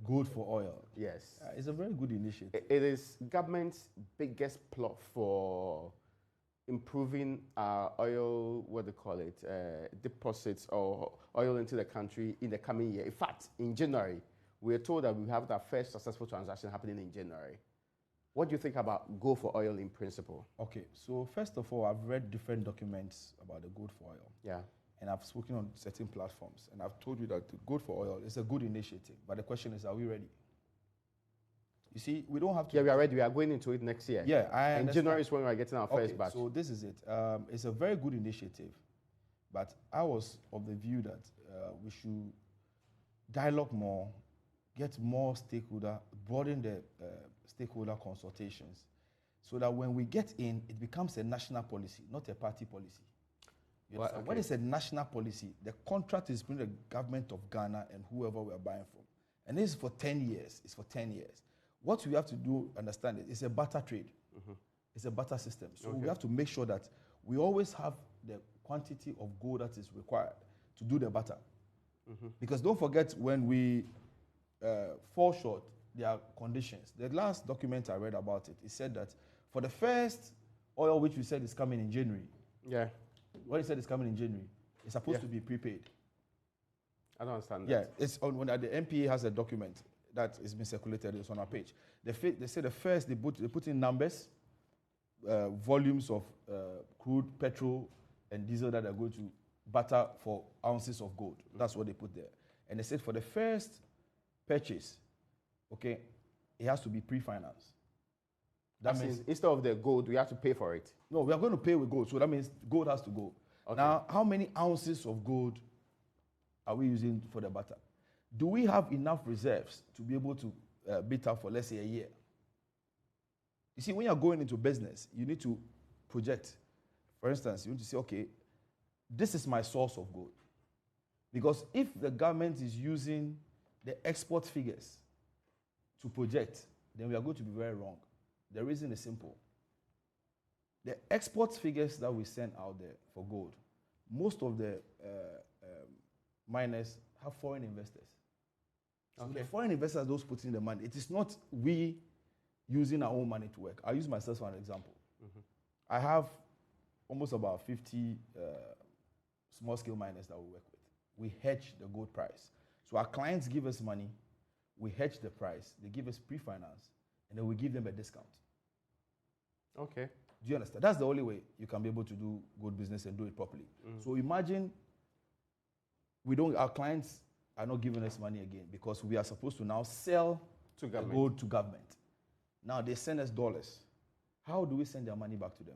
Gold for oil. Yes. It's a very good initiative. It is government's biggest plot for improving our oil, what do you call it, deposits or oil into the country in the coming year. In fact, in January, we are told that we have our first successful transaction happening in January. What do you think about gold for oil in principle? Okay, so first of all, I've read different documents about the gold for oil. Yeah. And I've spoken on certain platforms, and I've told you that the gold for oil is a good initiative. But the question is, are we ready? You see, we don't have to... Yeah, we are ready. We are going into it next year. Yeah, I understand. In January is when we are getting our first batch. So this is it. It's a very good initiative, but I was of the view that we should dialogue more, get more stakeholder, broaden the stakeholder consultations, so that when we get in, it becomes a national policy, not a party policy. Well, okay. What is a national policy? The contract is between the government of Ghana and whoever we are buying from. And this is for 10 years. It's for 10 years. What we have to do, understand it, it's a barter trade. Mm-hmm. It's a barter system. So we have to make sure that we always have the quantity of gold that is required to do the barter. Mm-hmm. Because don't forget, when we fall short, there are conditions. The last document I read about it, it said that for the first oil, which we said is coming in January, yeah, what he said is coming in January, it's supposed to be prepaid. I don't understand that. Yeah, it's on when the MPA has a document that is being circulated. It's on our page. They say the first they put in numbers, volumes of crude, petrol, and diesel that are going to barter for ounces of gold. That's what they put there. And they said for the first purchase, okay, it has to be pre-financed. That means instead of the gold, we have to pay for it. No, we are going to pay with gold. So that means gold has to go. Okay. Now, how many ounces of gold are we using for the barter? Do we have enough reserves to be able to beat up for, let's say, a year? You see, when you're going into business, you need to project. For instance, you need to say, okay, this is my source of gold. Because if the government is using the export figures to project, then we are going to be very wrong. The reason is simple. The export figures that we send out there for gold, most of the miners have foreign investors. So the foreign investors, those putting the money, it is not we using our own money to work. I'll use myself for an example. Mm-hmm. I have almost about 50 small-scale miners that we work with. We hedge the gold price. So our clients give us money, we hedge the price, they give us pre-finance, and then we give them a discount. Okay. Do you understand? That's the only way you can be able to do good business and do it properly. Mm. So imagine our clients are not giving us money again because we are supposed to now sell the gold to government. Now they send us dollars. How do we send their money back to them?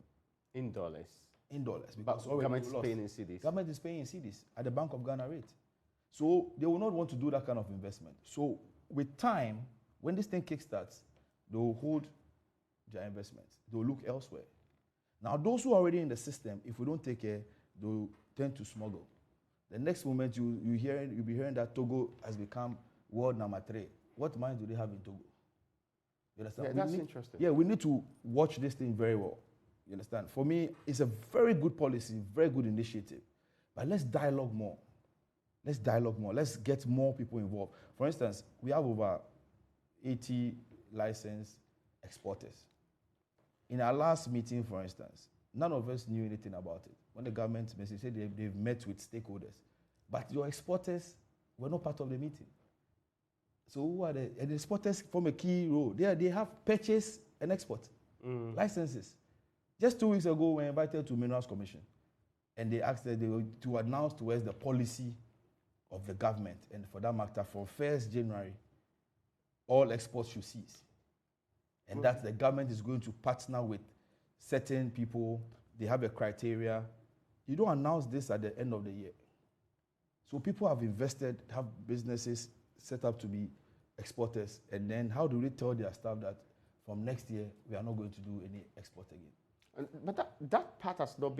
In dollars. In dollars. Because government is paying in cedis. Government is paying in cedis at the Bank of Ghana rate. So they will not want to do that kind of investment. So with time, when this thing kickstarts, they will hold their investments. They will look elsewhere. Now, those who are already in the system, if we don't take care, they will tend to smuggle. The next moment, you'll be hearing that Togo has become world number 3. What mines do they have in Togo? You understand? Yeah, that's interesting. Yeah, we need to watch this thing very well. You understand? For me, it's a very good policy, very good initiative. But let's dialogue more. Let's dialogue more. Let's get more people involved. For instance, we have over 80 licensed exporters. In our last meeting, for instance, none of us knew anything about it. When the government said they've met with stakeholders, but your exporters were not part of the meeting. So who are and the exporters form a key role. They have purchase and export licenses. Just 2 weeks ago, we were invited to Minerals Commission, and they asked that they were to announce to us the policy of the government, and for that matter, from 1st January, all exports should cease. And that the government is going to partner with certain people. They have a criteria. You don't announce this at the end of the year. So people have invested, have businesses set up to be exporters, and then how do they tell their staff that from next year we are not going to do any export again? But that part has not been